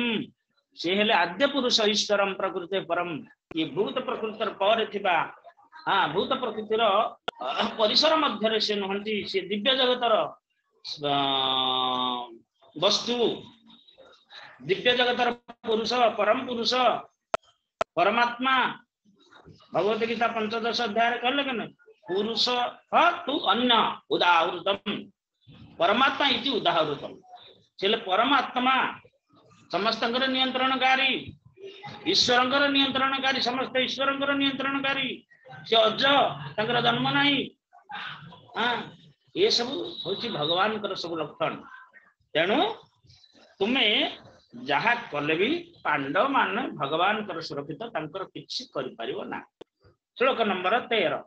से हेले आद्य पुरुष ईश्वरम प्रकृति परम ये भूत प्रकृतिर पर थिबा हाँ भूत प्रकृतिर परिसर मध्य से नुहंती से दिव्य जगतर वस्तु दिव्य जगतर पुरुष परम पुरुष परमात्मा भगवत गीता 15 अध्याय कहले कि पुरुष तु अन्य उदाहृतम परमात्मा इति उदाहृतम चले परमात्मा समस्त नियंत्रणकारी ईश्वर नियंत्रणकारी समस्त ईश्वर नियंत्रणकारी से अज तंकर जन्म नहीं हाँ ये सब हूँ भगवान सब लक्षण तेणु तुम्हें जहा कले भी पांडव मान भगवान सुरक्षित किसी ना श्लोक नंबर 13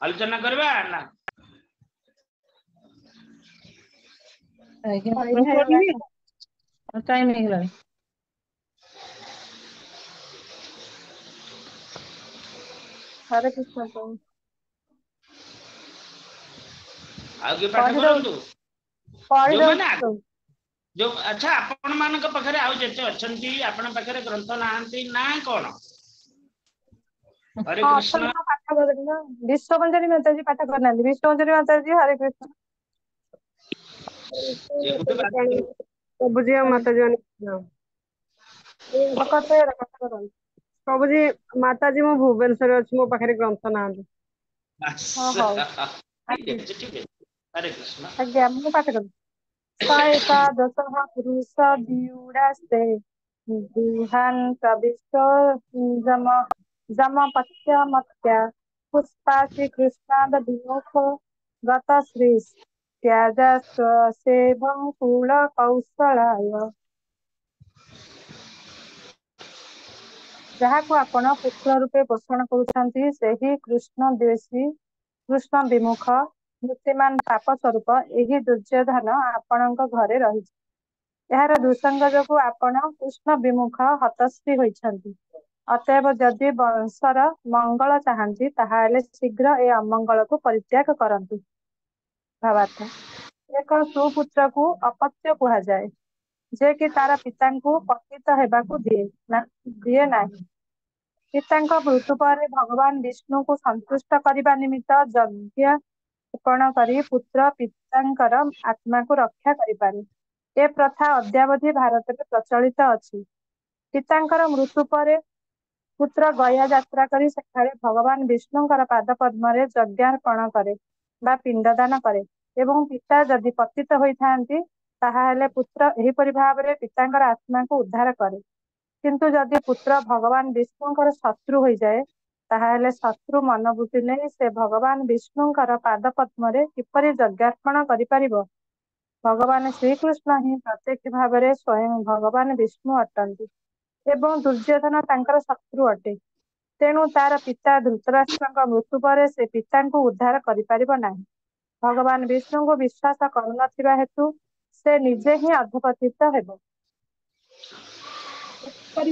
आलोचना करवा ना टाइम ହେଇଗଲା हरे कृष्ण प्रभु आगे पाठ करंतु जो माने जो अच्छा आपण मानक पाखरे आउ जेते अछंती आपण पाखरे ग्रंथ नाहंती ना कोन हरे कृष्ण पाठ करना विश्वबंजनी माताजी पाठ करना विश्वबंजनी माताजी हरे कृष्ण प्रभु जी माता जी प्रभु जी माता जी मो भुवनेश्वर अच्छी मो पाखे ग्रंथ ना हरे कृष्ण आज्ञा मु पाठ कर एकादश पुरुष दियुडास्ते दुहान प्रविष्ट जम जमपत्य मत्या पुष्पा श्री कृष्णाद विमुख गत श्री त्याजस्वसेवं कुल कौशलाय जहाको आपण पुत्र रूपे पोषण करुछंती सेही कृष्ण द्वेषी कृष्ण विमुख मुक्तिमान पाप स्वरूप यही दुर्योधन आपणक घरे रही यार दुसंग जोगु आपण कृष्ण विमुख हतश्री होइछंती अतएव जदि वंशर मंगल चाहती ताहाले शीघ्र ए अमंगल को परित्याग करंतु भावार्थ एक सुपुत्र को अपत्य कहा जाए जे कि तार पिता को पतित हेबाकू दिए नाही पिता मृत्यु पर भगवान विष्णु को संतुष्ट करने निमित्त यज्ञ अर्पण करी पुत्र पितांकर आत्मा को रक्षा करिपारे ए प्रथा अद्यावधि भारत में प्रचलित अछि पितांकर मृत्यु पर पुत्र गया यात्रा करी सेठारे भगवान विष्णुंकर पाद पद्म यज्ञार्पण करे बा पिंडदान करे एवं पिता जदि पतित होइथांती ताहाले पुत्र एहिपरि भावरे पितांकर आत्मा को उद्धार करे किंतु जदि पुत्र भगवान विष्णुंकर शत्रु हो जाए ताहाले शत्रु मनोवृत्ति नहीं से भगवान विष्णुंकर पाद पद्म किपरि यज्ञार्पण करिपारिबो भगवान श्रीकृष्ण ही प्रत्यक्ष भाव स्वयं भगवान विष्णु अटंती एवं दुर्योधन तांकर शत्रु अटे तेणु तार पिता धृतराष्ट्र मृत्यु पर से पिता को उद्धार करिपारिबो नाही भगवान विष्णु को विश्वास करुनथिबा हेतु से निजे ही अधपतित हेबो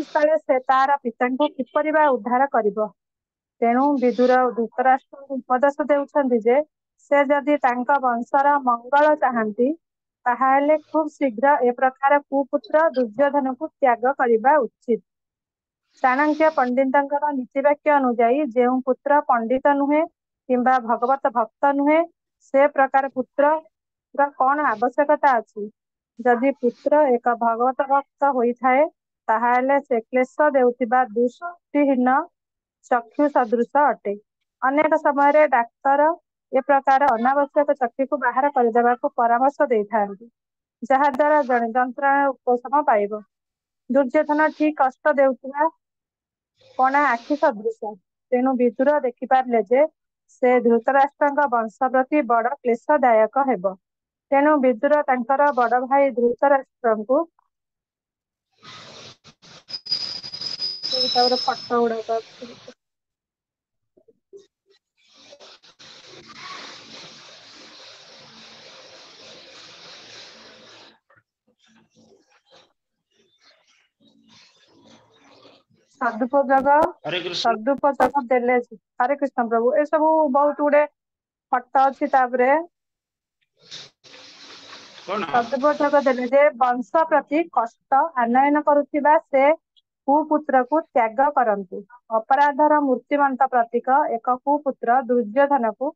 स्थले से तार पिता को किपरि बा उद्धार करिबो तेणु विदुर धृतराष्ट्र उपदेश देउछन्ति जे से जदि तांका वंशर मंगल चाहती ताहाले खूब शीघ्र ए प्रकार कुपुत्र दुर्योधन को त्याग करिबा उचित चाणक्य पंडितंकर नीतिवाक्य अनुजाई जेउ पुत्र पंडित नुहे किंबा भगवत भक्त नुहे से प्रकार पुत्र कौन आवश्यकता अछि जदि पुत्र एक भगवत भक्त होइथाए ताहाले से क्लेश देउथिबा दृष्टिहीन चक्षु सदृश अटे अनेक समय डाक्तर ए प्रकार अनावश्यक चक्षु को बाहर करदेवा परामर्श देइथांती जहा द्वारा जड़े जंत्रणा उपशम पाइब दुर्योधन ठीक कष्ट देउथिबा कणा आखि सदृश तेणु विदुर देखिपारे जे से धृतराष्ट्र वंश प्रति बड़ क्लेशदायक हेब तेणु विदुर तांकर बड़ भाई धृतराष्ट्र को फटो गुड़ाक हरे कृष्ण सदुपयोग देले। हरे कृष्ण प्रभु ए सब बहुत गुड़े फट अच्छी कौन सदुपयोग देले जे वंश प्रति कष्ट आनयन करुथिबा से कुपुत्र को त्याग करंतु। अपराधर मूर्तिमंत प्रतीक एक कुपुत्र दुर्योधन को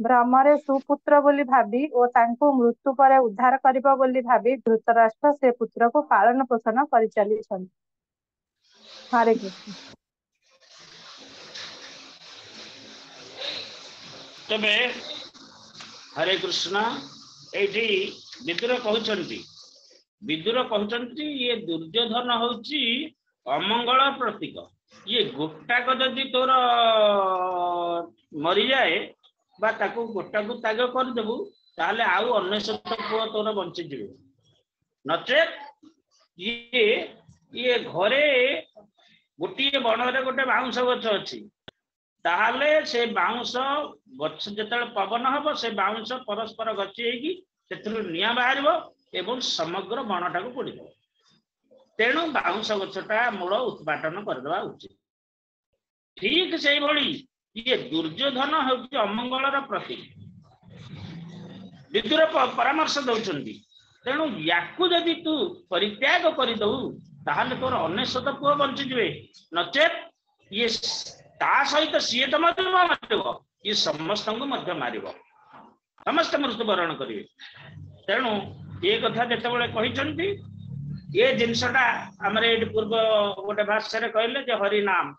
भ्रमरे सुपुत्र बोली भाबी और तांको मृत्यु पर उद्धार करिबो बोली भाबी धृतराष्ट्र से पुत्र को पालन पोषण करि चली छन। हरे कृष्ण। तबे हरे कृष्ण एठी विदुर कहउचंती ये दुर्योधन होची अमंगल प्रतीक। ये गोटाक जदि तोर मरी जाए बा ताको गोटाक त्याग कर देबु ताले आउ 99 पुआ तोर बंची जिवे नचेत ये घरे गोटे बण रे गोटे बाउंस गछ अछि ताले से बाउंस गछ जतल पवन हबो से बाउंस परस्पर गछि हेकी सेथुर निया बाहरिबो एवं समग्र बणटा को पोड़ी दो। तेणु बाउंस गछटा मूल उत्पादन करदेवा उचित। ठीक से भली ये दुर्योधन होची अमंगलर प्रतीक। विदुर परामर्श दउचंदी तेणु याकू जदि तू परित्याग कर दउ ताहले तोर 99 पुआ बंची जिवे नचेत ये ता सहित सीए तो मध्य मारिबो ये समस्त को मध्य मारिबो समस्त मृत्युवरण करिवे। तेणु ये कथा जेतेबेले कहिचंती ये जिनसटा हमरे पूर्व गोटे भाषा रे कहले जे हरि नाम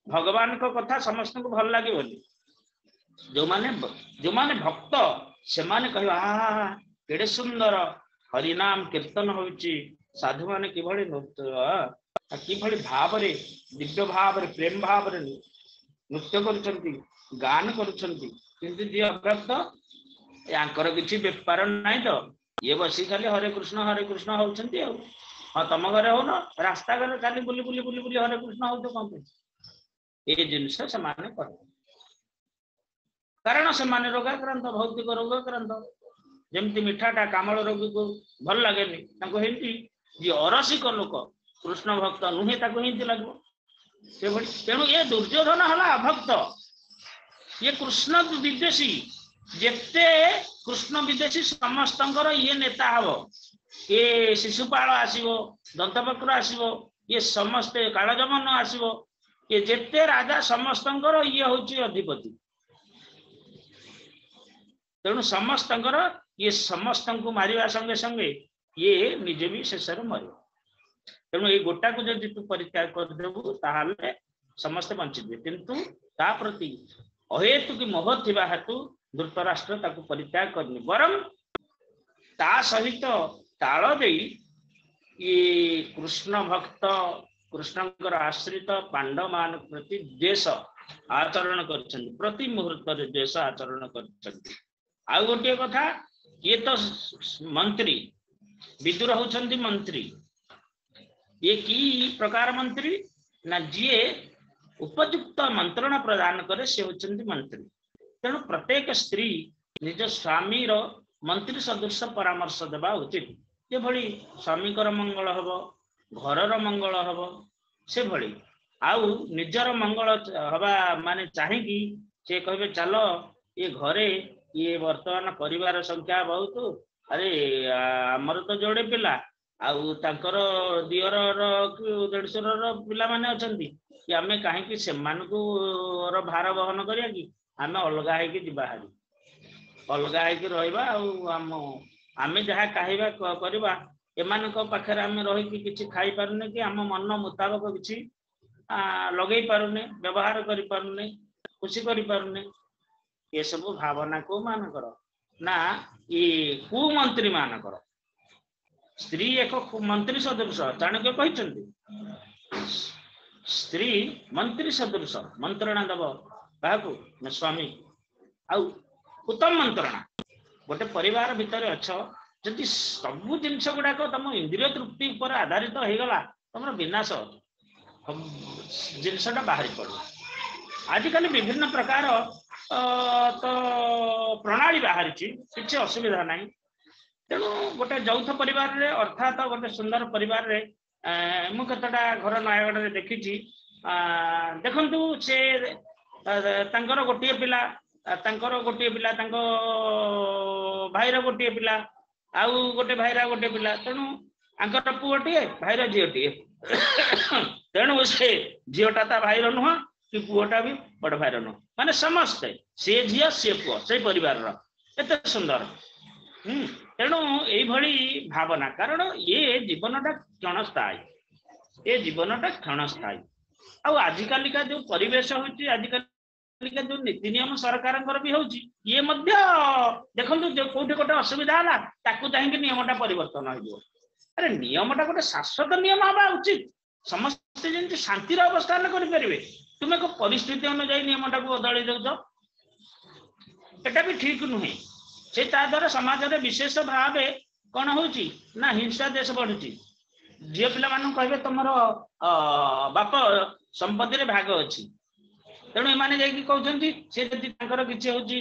भगवान को कथा समस्त को भल लागे बोली जो माने भक्त से माने कहबा आ केडे सुंदर हरि नाम कीर्तन होउची साधु माने किभଳି नृत्य किभଳି भाव रे दिव्य भाव रे प्रेम भाव रे नृत्य करुचंती गान करुचंती किंतु जे अभक्त यांकर किछि व्यापार नाही तो ये बसी खाली हरे कृष्ण होउचंती आ हां तम घरे हो ना रास्ता घरे खाली बुली बुली बुली बुली हरे कृष्ण हो तो कम ये जिनस से माने कर कारण से माने रोगाक्रांत भौतिक रोगाक्रांत जेमती मिठाटा कामल रोगी को भल लागेनी ताको हेंती जे अरसिक लोक कृष्ण भक्त नुहे ताको हेंती लागबो से भली। तेणु ये दुर्योधन हला अभक्त ये कृष्ण विदेशी जेते कृष्ण विदेशी समस्तंकर ये नेता हबो ये शिशुपाल आसीबो दंतवक्र आसीबो ये समस्ते कालजमन आसीबो ये जेते राजा समस्तंकर ये होची अधिपति। तेणु समस्तंकर ये समस्तंको मारिबा संगे संगे ये निजे भी शेषर मरिबो। तेणु ये गोटा को जदि तू परित्याग कर देबु ताहाले समस्त बंचिबे किंतु ता प्रति अहेतु की मोह थिबा हेतु धृतराष्ट्र ताको परित्याग करनी बरम ता सहित ताल देई ये कृष्ण भक्त कृष्णकर आश्रित पांडव मान प्रति द्वेष आचरण करछन प्रति मुहूर्त रे द्वेष आचरण करछन। आ गोटे कथा ये तो मंत्री विदुर होचंती मंत्री ये की प्रकार मंत्री ना जी उपयुक्त मंत्रणा प्रदान करे से होचंती मंत्री। तेणु प्रत्येक स्त्री निज स्वामी रो मंत्री सदृश परामर्श देवा उचित जे भली स्वामी कर मंगल हबो घरर मंगल हबो से भली आउ निजर मंगल हवा माने चाहिकी से कहबे चलो ये घरे ये वर्तमान परिवार संख्या बहुत अरे हमर तो जोड़े पिला आउ तांकर दियर देढ़शुर पिला माने अछंती कि आमे काहे कि सेमानकु भार वहन करिया कि आमे अलगा है कि जिबा हारी अलगा है कि रहइबा आमे जहा कहबा करबा एमानक पाखरे आमे रहि कि किछि खाई पारुने कि आम मन मुताबिक किछि लगै पारुने व्यवहार करि पारुने खुशी करि पारुने ये सब भावना को मान कर ना ये कुमंत्री मान कर स्त्री एक मंत्री सदृश चाणक्य कहते स्त्री मंत्री सदृश मंत्रणा दब क्या स्वामी आउ उत्तम मंत्रणा गोटे परिवार भितर अच्छ जदि सबु जिनस गुड़ाक तुम इंद्रिय तृप्ति पर आधारित हो गला तुम विनाश जिनसटा बाहरी पड़ो। आजिकल विभिन्न प्रकार तो प्रणाली बाहरी किसी असुविधा नहीं। तेणु गोटे यौथ परिवार रे अर्थात गोटे सुंदर परिवार रे मु केतटा घर नयगढ़ रे देखी देखंतु से तांकर गोटे पिला तांको भाईर गोटे पिला आउ गोटे भाईरा गोटे पिला तेणु आंकर पुओटे भाईर झीओटे तेणु से झीओटा ता भाईर नुह कि पुओटा भी बड़ भाईर नुह माने समस्ते से झीओ से पुओ से परिवार एते सुंदर तेणु यही भावना कारण ये जीवनटा क्षणस्थायी ये जीवनटा क्षणस्थायी आजिकालिका जो परिवेश होची आजिकालिका जो नीति नियम सरकार भी होची ये मध्य देखंतु जो कोठी गोटे असुविधा हला ताकू चाहिए नियमटा परिवर्तन हो अरे नियमटा गोटे शाश्वत नियम हवा उचित समस्त जमी शांतिर अवस्थान करें तुम एक परिस्थिति अनुजाई नियमटा को बदल दौच एटा भी ठीक नुहे से द्वारा समाज में विशेष भाव कौन होची ना हिंसा देश बढ़ुची झील पिला कहे तुम बाप संपत्ति रे भाग अच्छी तेणु एमाने जाइए कहते सी जदि किसी होची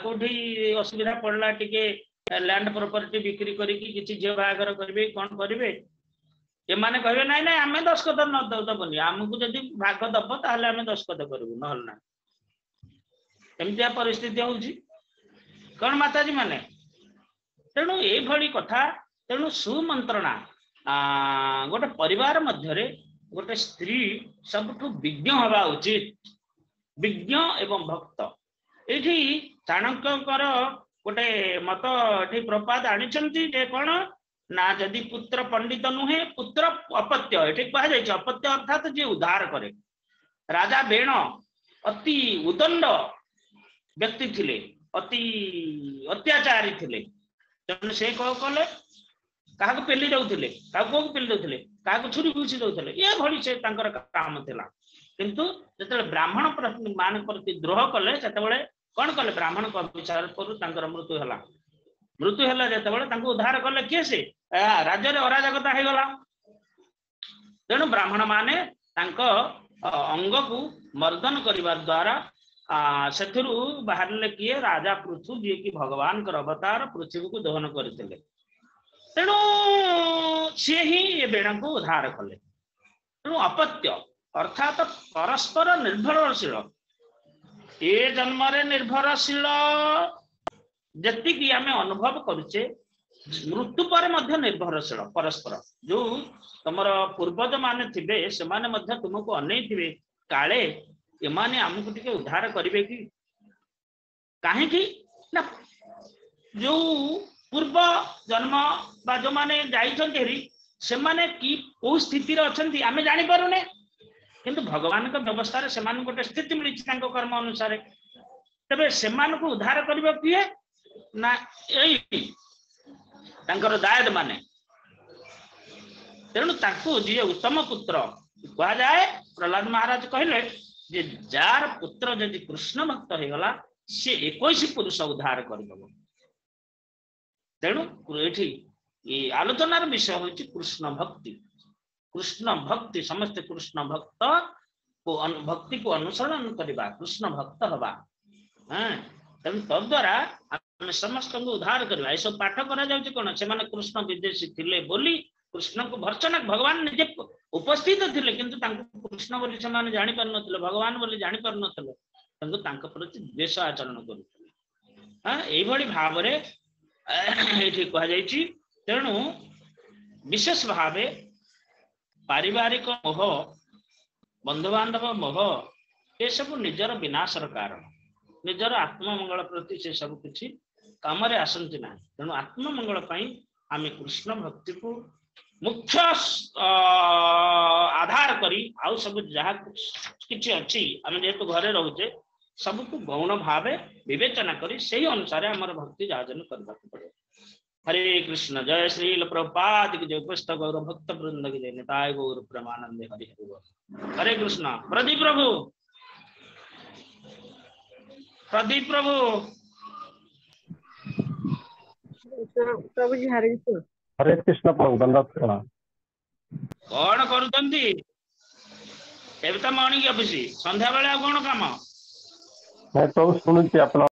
कोठी असुविधा पड़ला टिके लैंड प्रॉपर्टी बिक्री करके किसी झील बाहागर करेंगे कौन करेंगे एमाने कहे ना ना आम दस्खत न दबनी आमको जदि भाग दब ताहले आम दस्खत करूँ ना ना एमती परिस्थिति होची कौन माताजी माने तेणु ये कथा तेणु सुमंत्रणा गोटे परिवार मध्य गोटे स्त्री सबुठु विज्ञ हवा उचित विज्ञ एवं भक्त ये चाणक्यकर गोटे मत ये प्रपात आनी कौन ना जदि पुत्र पंडित नुहे पुत्र अपत्य ये कहुई अपत्य अर्थात जी उद्धार करे राजा बेण अति उदंड व्यक्ति थिले अति अत्याचारी थिले तेणु से कौन कले क्या पेली दौले क्या पेली दौले क्या छुरी भूसी दौले ये भली से काम थिला किंतु जो ब्राह्मण मान प्रति द्रोह कले से कौन कले ब्राह्मण को विचार पर मृत्यु है जो उद्धार कले किए से राज्य अराजकता हो गला तेणु ब्राह्मण माने अंग को मर्दन करने द्वारा से बाहर किए राजा पृथु जी की भगवान अवतार पृथ्वी को दहन करते तेणु सी ही ये बेण को उद्धार कले तेणु अपत्य अर्थात परस्पर निर्भरशील ये जन्म निर्भरशील जी आम अनुभव करुचे मृत्यु पर मध्य निर्भरशील परस्पर जो तुम पूर्वज माने थिबे से माने तुमको अनई थे काले एमाने आमको टिके उद्धार करेंगे कि कहीं ना जो पूर्व जन्म बा जो माने जाइछन्ति से माने की को स्थिति रे अछन्ति आमे जानि पारुने किंतु भगवान का व्यवस्था से गोटे स्थिति मिली कर्म अनुसार तबे से उद्धार करबे किए ना यही दायद माने तेणु ताकू जी उत्तम पुत्र कहा जाए प्रहलाद महाराज कहले जे जार पुत्र जदि कृष्ण भक्त हो गला सी 21 पुरुष उद्धार करदब तेणु ये आलोचनार विषय हूँ कृष्ण भक्ति समस्त कृष्ण भक्त को भक्ति को अनुसरण करवा कृष्ण भक्त हवा तेणु तद्वारा आम समस्त को उद्धार करवा ये सब पाठ करा जाउछि कोन से माने कृष्ण विदेशी थिले बोली कृष्ण को भर्सना भगवान निजे उपस्थित थिले किंतु तांको कृष्ण बोली से माने जानि पार नथिले भगवान बोली जानि पार नथिले तांको तांको प्रति द्वेष आचरण करुथिले एई भली भाव रे एठी कहा जाइछि तेणु विशेष भावे पारिवारिक मोह बंधु बांधव मोह ये सब निजर विनाशर कारण निजर आत्ममंगल प्रति से सब किसी काम आसती ना तेणु आत्ममंगल आम कृष्ण भक्ति को मुख्य आधार करी आउ सब जहाँ किसी अच्छी आम जेहेतु घरे रोचे सबको गौण भाव विवेचना करी से अनुसार आम भक्ति जाजन करने पड़े। हरे कृष्ण जय श्रील प्रभुपाद की जय पुस्तक गौर भक्त वृंद की जय निताय गौर प्रेमानंद हरि हरि हरे कृष्ण प्रदीप प्रभु प्रभु जी हरे कृष्ण प्रभु दंडवत प्रणाम कौन करुचंती एबे त मॉर्निंग ऑफिस संध्या बेले कौन काम मैं तो सुनुची अपन